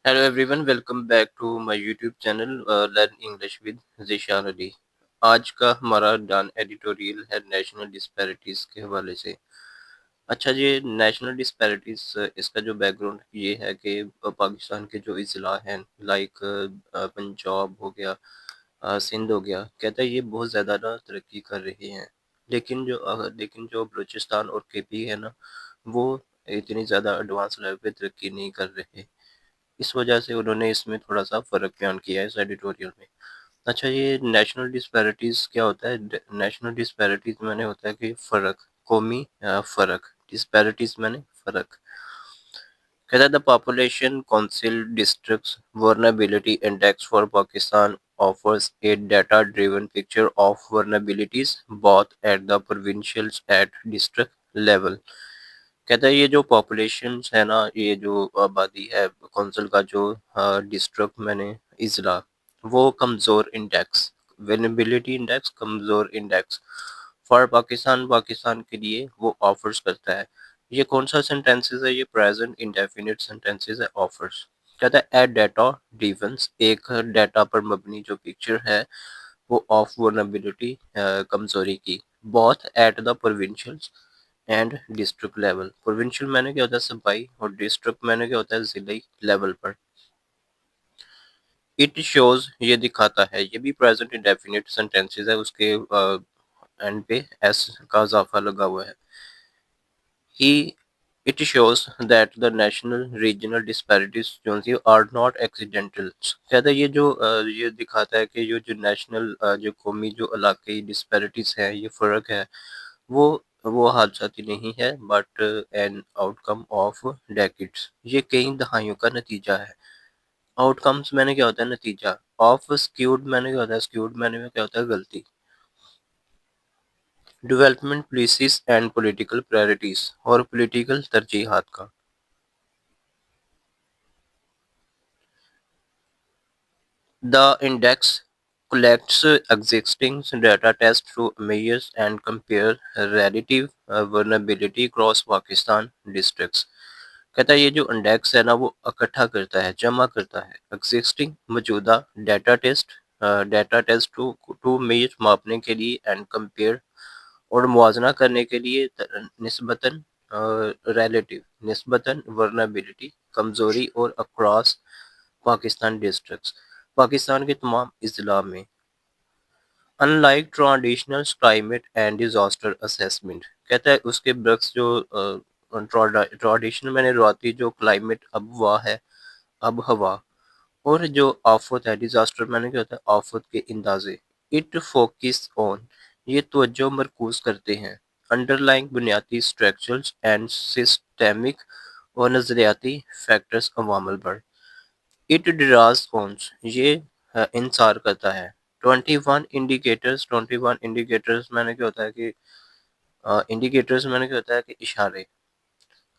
Hello everyone, welcome back to my YouTube channel Learn English with Zeeshan علی۔ آج کا ہمارا Dawn editorial ہے national disparities کے حوالے سے۔ اچھا جی، نیشنل ڈسپیرٹیز اس کا جو بیک گراؤنڈ یہ ہے کہ پاکستان کے جو اضلاع ہیں لائک پنجاب ہو گیا، سندھ ہو گیا، کہتا ہے یہ بہت زیادہ نا ترقی کر رہے ہیں، لیکن جو بلوچستان اور کے پی ہے نا، وہ اتنی زیادہ ایڈوانس لیول پہ ترقی نہیں کر رہے۔ اس وجہ سے انہوں نے اس میں تھوڑا سا فرق بیان کیا ہے اس ایڈیٹوریل میں۔ اچھا، یہ نیشنل ڈسپیرٹیز کیا ہوتا ہے؟ نیشنل ڈسپیرٹیز میں نے ہوتا ہے کہ فرق، قومی فرق، ڈسپیرٹیز میں نے فرق۔ کہتا ہے the population council districts vulnerability index for Pakistan offers a data-driven picture of vulnerabilities both at the provincial at district level۔ کہتا ہے یہ جو پاپولیشنز ہے نا، یہ جو آبادی ہے کونسل کا جو ڈسٹرکٹ میں نے اضلاع، وہ کمزور انڈیکس، وینیبلٹی انڈیکس، کمزور انڈیکس فار پاکستان کے لیے وہ آفرز کرتا ہے۔ یہ کون سا سینٹینسز ہے؟ یہ پریزنٹ انڈیفینٹ سینٹینسز ہے، آفرز۔ کہتا ہے ایٹ ڈیٹا ڈیفنس، ایک ڈیٹا پر مبنی جو پکچر ہے وہ آف ورنیبلٹی، کمزوری کی، بہت at the provincial and district level. Provincial میں نے کیا ہوتا ہے صوبائی، اور ڈسٹرکٹ میں نے کیا ہوتا ہے ضلعی لیول پر۔ اٹ شوز، یہ دکھاتا ہے، یہ بھی پریزنٹ انڈیفینٹ سینٹینسز ہے، اس کے اینڈ پہ ایس کا اضافہ لگا ہوا ہے۔ ہی It shows that the national regional disparities are not accidental۔ کہتا ہے یہ دکھاتا ہے کہ یہ جو نیشنل جو قومی جو علاقائی ڈسپیرٹیز ہیں، یہ فرق ہے، وہ حادثاتی نہیں ہے but an out come of decades, یہ کئی دہائیوں کا نتیجہ ہے۔ آؤٹ کمس میں نے کیا ہوتا ہے نتیجہ، آف اسکیوڈ میں نے کیا ہوتا ہے، اسکیوڈ میں نے کیا ہوتا ہے غلطی۔ Development policies and political priorities, اور پولیٹیکل ترجیحات کا۔ The index collects existing data tests to measure and compare relative vulnerability across Pakistan districts۔ کہتا ہے یہ جو انڈیکس ہے نا، وہ اکٹھا کرتا ہے، جمع کرتا ہے ایگزسٹنگ موجودہ ڈیٹا ٹیسٹ ٹو میجر، ماپنے کے لیے، اینڈ کمپیئر، اور موازنہ کرنے کے لیے، نسبتاً نسبتاً ورنیبلٹی، کمزوری، اور اکراس پاکستان ڈسٹرکٹس، پاکستان کے تمام اضلاع میں۔ unlike traditional climate and disaster assessment، کہتا ہے اس کے برعکس جو ٹریڈیشنل میں نے روایتی جو کلائمیٹ اب ہوا اور جو آفت ہے ڈیزاسٹر میں نے کیا ہوتا ہے آفت کے اندازے، اٹ فوکس آن، یہ توجہ مرکوز کرتے ہیں، انڈرلائنگ بنیادی اسٹرکچرل اینڈ سسٹمک اور نظریاتی فیکٹرز عوامل پر۔ اٹ ڈراز آنس، یہ انحصار کرتا ہے، 21 انڈیکیٹرز، 21 انڈیکیٹرز میں نے کیا ہوتا ہے کہ انڈیکیٹرز میں نے کیا ہوتا ہے کہ اشارے،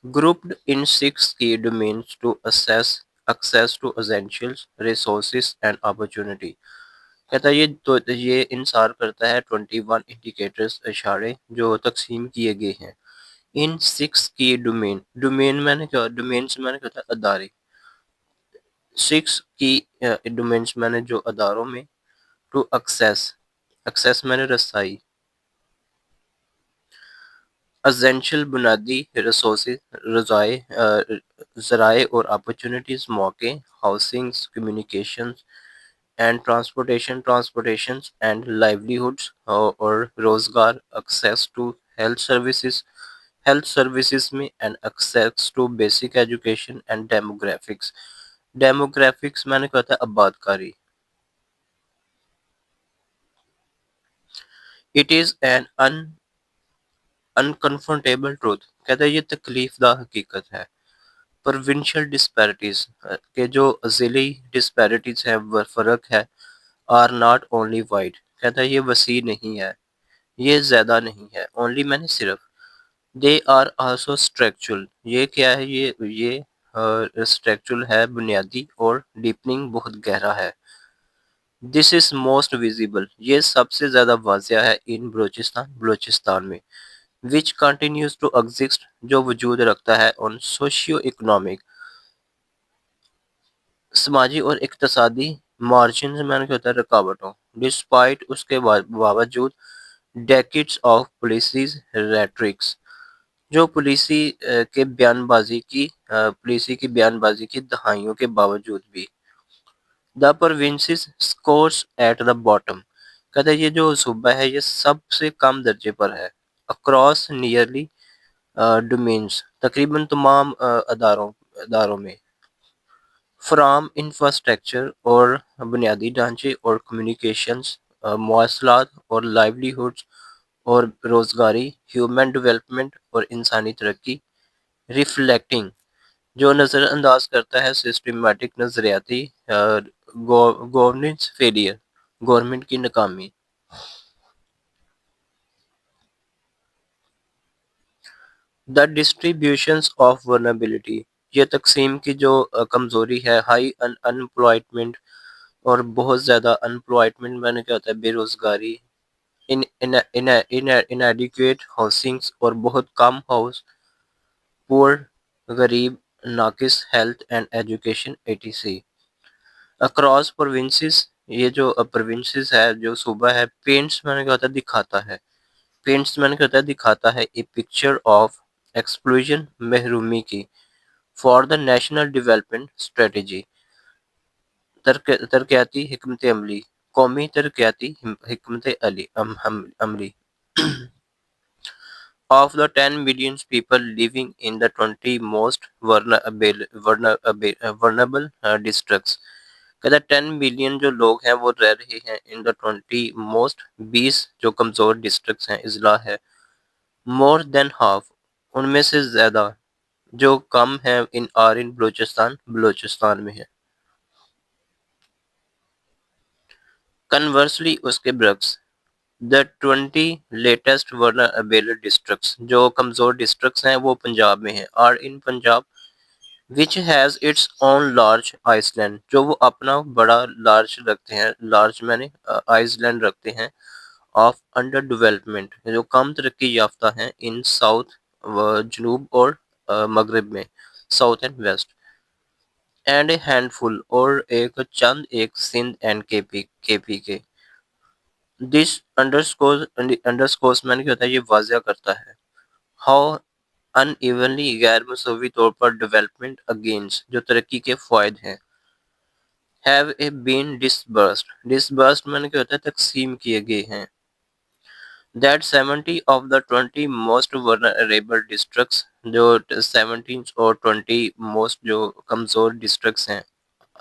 grouped in 6 key domains to assess access to essentials resources and opportunity۔ کہتا ہے یہ انحصار کرتا ہے 21 انڈیکیٹرز، اشارے جو تقسیم کیے گئے ہیں ان 6 کی ڈومین میں نے کیا، ڈومینس میں نے کہتا ہے ادارے، 6 کی ڈومینس میں نے جو اداروں میں، ٹو ایکسیس میں نے رسائی، اسینشل بنیادی ریسورسز ذرائع اور اپرچونٹیز، موقع، housing, communications and transportation and livelihoods, اور روزگار، ایکسیس ٹو ہیلتھ سروسز میں، and access to basic education and demographics میں نے کہتا ہے آباد کاری۔ It is an uncomfortable truth, کہتا ہے یہ تکلیف دہ حقیقت ہے، پروونشل ڈسپیرٹیز کے جو ضلعی ڈسپیرٹیز ہیں، فرق ہے، آر ناٹ اونلی وائڈ، کہتا ہے یہ وسیع نہیں ہے، یہ زیادہ نہیں ہے، اونلی میں نے صرف، دے آر آلسو اسٹرکچرل، یہ کیا ہے، یہ اسٹرکچرل ہے، بنیادی، اور ڈیپننگ بہت گہرا ہے۔ دس از موسٹ ویزیبل، یہ سب سے زیادہ واضح ہے، ان بلوچستان میں، which continues to exist، جو وجود رکھتا ہے، on socio-economic سماجی اور اقتصادی مارجن میں نے کیا ہوتا ہے رکاوٹوں، ڈسپائٹ اس کے باوجود ڈیکٹس آف پولیسیز ریٹرکس، جو پولیسی کی بیان بازی کی دہائیوں کے باوجود بھی the provinces scores at the bottom, کہتے ہیں یہ جو صوبہ ہے یہ سب سے کم درجے پر ہے اکراس نیئرلی ڈومینس، تقریباً تمام اداروں میں، فرام انفراسٹرکچر اور بنیادی ڈھانچے اور کمیونیکیشنز، مواصلات اور لائیولی اور روزگاری، ہیومن ڈیولپمنٹ اور انسانی ترقی، ریفلیکٹنگ جو نظر انداز کرتا ہے سسٹمیٹک نظریاتی گورننس فیلئر، گورنمنٹ کی ناکامی۔ دا ڈسٹریبیوشنس آف ورنیبلٹی، یہ تقسیم کی جو کمزوری ہے، ہائی انپلائمنٹ اور بہت زیادہ انپلائمنٹ میں نے کیا ہوتا ہے بے روزگاری، انیڈیکویٹ ہاؤسنگس اور بہت کم ہاؤس، پور غریب، ناقص health and education eighty across provinces, یہ جو پروونسز ہے جو صوبہ ہے، پینٹس میں نے کہا تھا دکھاتا ہے ایک پکچر آف ایکسکلوژن، محرومی کی، for the national development strategy, ترقیاتی حکمت عملی، قومی ترقیاتی حکمت عملی of the 10 million people living in the 20 most vulnerable districts، کہتا ہے 10 ملین جو لوگ ہیں وہ رہ رہے ہیں ان دا 20 موسٹ، 20 جو کمزور ڈسٹرکٹس ہیں، اضلاع ہے، مور دین ہاف ان میں سے زیادہ جو کم ہیں ان بلوچستان میں ہے۔ کنورسلی اس کے برعکس دا 20 لیٹسٹ ورنیبل ڈسٹرکٹس، جو کمزور ڈسٹرکٹس ہیں وہ پنجاب میں ہیں، اور ان Punjab which has its own large island، جو وہ اپنا بڑا لارج رکھتے ہیں، لارج میں نے آئس لینڈ رکھتے ہیں، آف انڈر ڈیولپمنٹ جو کم ترقی یافتہ ہیں، ان ساؤتھ جنوب اور مغرب میں، south and west, and a handful اور ایک سندھ اینڈ کے پی کے، دس انڈرسکورس میں نے کیا ہوتا ہے یہ واضح کرتا ہے ہاؤ ان ایونلی، غیر مساوی طور پر ڈیولپمنٹ اگینسٹ جو ترقی کے فوائد ہیں، ہیو اے بین ڈسبرسڈ میں نے کیا ہوتا ہے تقسیم کیے گئے ہیں، that 70 of the 20 most vulnerable districts, جو 17 اور 20 موسٹ جو کمزور ڈسٹرکٹس ہیں،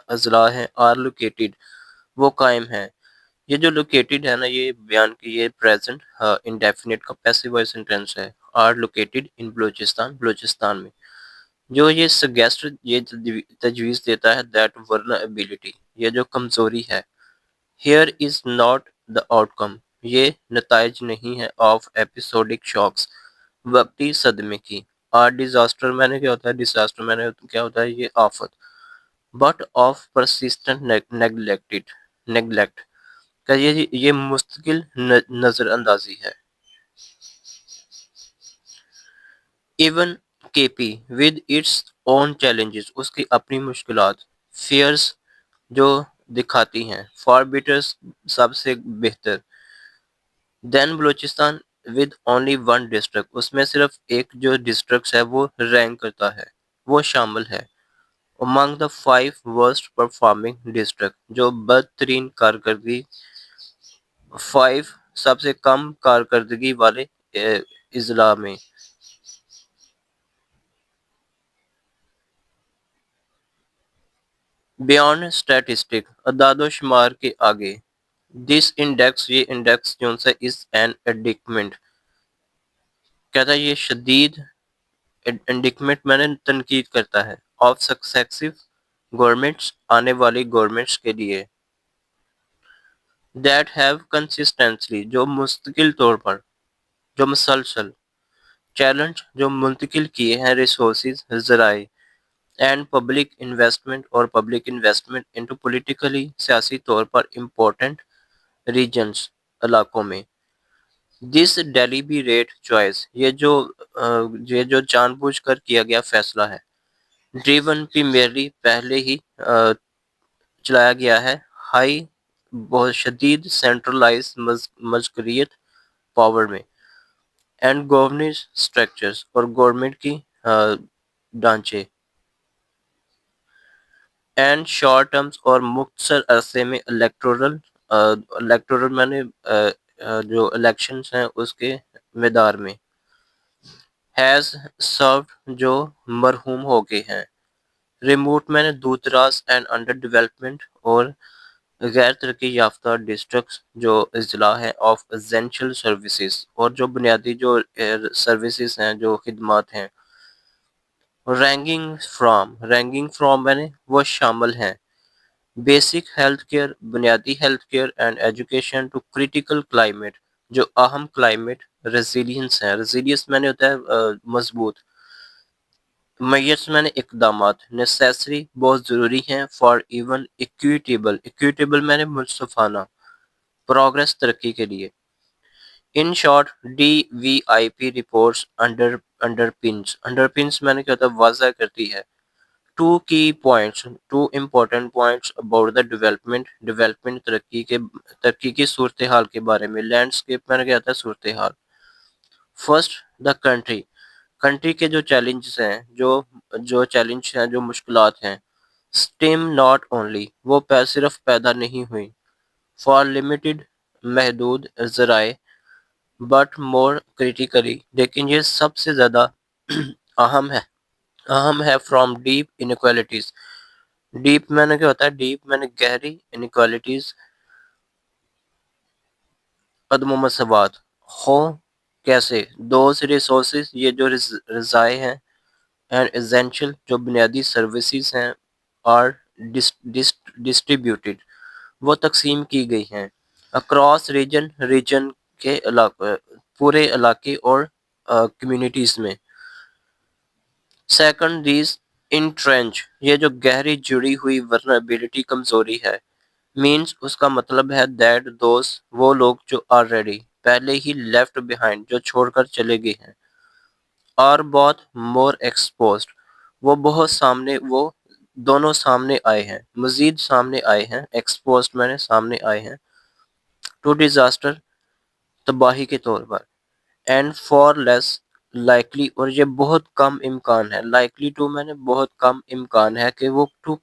اضلاع ہیں، آر لوکیٹڈ وہ قائم ہیں، یہ جو لوکیٹڈ ہے نا یہ بیان کی یہ پریزنٹ انڈیفینٹ کا پیسو وائس سینٹینس ہے، آر لوکیٹڈ ان بلوچستان میں، جو یہ سگیسٹ یہ تجویز دیتا ہے دیٹ ورنیبلٹی یہ جو کمزوری ہے، here is not the out کم یہ نتائج نہیں ہے، آف ایپیسوڈک شاکس وقتی صدمے کی، آر ڈیزاسٹر میں نے کیا ہوتا ہے ڈیزاسٹر میں نے کیا ہوتا ہے یہ آفت، بٹ آف پرسسٹنٹ نیگلیکٹ کا یہ مستقل نظر اندازی ہے۔ ایون کے پی ود اٹس اون چیلنجز اس کی اپنی مشکلات، فیئرس جو دکھاتی ہیں، فار بیٹر سب سے بہتر، then Balochistan with only one district اس میں صرف ایک جو ڈسٹرکٹ ہے وہ رینک کرتا ہے، وہ شامل ہے among the 5 worst performing district جو بدترین کارکردگی، 5 سب سے کم کارکردگی والے اضلاع میں، بیانڈ اسٹیٹسٹک اعداد و شمار کے آگے، دس انڈیکس یہ انڈیکس جو ہے از این انڈیکمنٹ، کہتا ہے یہ شدید انڈیکمنٹ میں نے تنقید کرتا ہے، آف سکسیسو گورنمنٹس آنے والی گورنمنٹس کے لیے، دیٹ ہیو کنسسٹنٹلی جو مستقل طور پر جو مسلسل، چیلنج جو منتقل کیے ہیں، ریسورسز ذرائع، اینڈ پبلک انویسٹمنٹ اور پبلک انویسٹمنٹ انٹو پولیٹیکلی سیاسی طور پر امپورٹنٹ ریجنز علاقوں میں، دس ڈیلیبریٹ چوائس یہ جو جان بوجھ کر کیا گیا فیصلہ ہے، ڈریون پریمیرلی پہلے ہی چلایا گیا ہے ہائی، بہت شدید سینٹرلائز مذکریت پاور میں، اینڈ گورننس اسٹرکچرز اور گورنمنٹ کی ڈھانچے، اینڈ شارٹ ٹرمز اور مختصر عرصے میں الیکٹورل میں نے جو الیکشنز ہیں اس کے میدار میں، ہیز سروڈ جو مرحوم ہو گئے ہیں، ریموٹ میں نے دور دراز اینڈ انڈر ڈیولپمنٹ اور غیر ترقی یافتہ ڈسٹرکٹس جو اضلاع ہیں آف اسینشل سروسز، اور جو بنیادی جو سروسز ہیں، جو خدمات ہیں، رینگنگ فرام میں نے وہ شامل ہیں بیسک ہیلتھ کیئر، بنیادی health care and education to critical climate, جو اہم کلائمیٹ ریزیلینس ہیں، ریزیلینس میں نے ہوتا ہے مضبوط، میئرس میں نے اقدامات، نیسیسری بہت ضروری ہیں، فار ایون ایکویٹیبل میں نے منصفانہ پروگرس ترقی کے لیے، in short D V I P reports underpins میں نے کیا ہوتا ہے واضح کرتی ہے two important points about the development ترقی کی صورتحال کے بارے میں، لینڈسکیپ میں نے کیا تھا صورتحال، فرسٹ دا کنٹری کے جو چیلنجز ہیں، جو چیلنج ہیں، جو مشکلات ہیں، اسٹیم ناٹ اونلی وہ صرف پیدا نہیں ہوئی فار لمیٹڈ محدود ذرائع، بٹ مور کریٹیکلی لیکن یہ سب سے زیادہ اہم ہے فرام ڈیپ انیکوالٹیز، ڈیپ میں نے کیا ہوتا ہے، ڈیپ میں نے گہری انیکوالٹیز، عدم و مساوات، ہو کیسے، دوز ریسورسز یہ جو رضائع ہیں، اینڈ ایسینشل جو بنیادی سروسز ہیں، آر ڈسٹریبیوٹیڈ وہ تقسیم کی گئی ہیں، اکراس ریجن کے علاقے، پورے علاقے اور کمیونٹیز میں، سیکنڈ دیز انٹرنچ یہ جو گہری جڑی ہوئی ورنبلٹی کمزوری ہے، مینس اس کا مطلب ہے دیٹ دوز وہ لوگ جو آلریڈی پہلے ہی لیفٹ بیہائنڈ جو چھوڑ کر چلے گئے ہیں، اور بہت مور ایکسپوزڈ وہ دونوں سامنے آئے ہیں، مزید سامنے آئے ہیں، ایکسپوزڈ میں نے سامنے آئے ہیں، ٹو ڈیزاسٹر تباہی کے طور پر، اینڈ فار لیس لائکلی اور یہ بہت کم امکان ہے، لائکلی ٹو میں نے بہت کم امکان ہے کہ وہ ٹو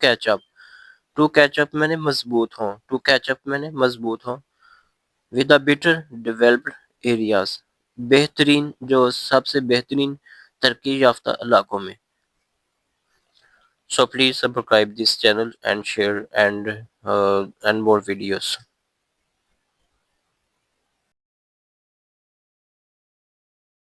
کیچ اپ میں نے مضبوط ہوں with a better developed areas, بہترین جو سب سے بہترین ترقی یافتہ علاقوں میں. So please subscribe this channel and share and more videos.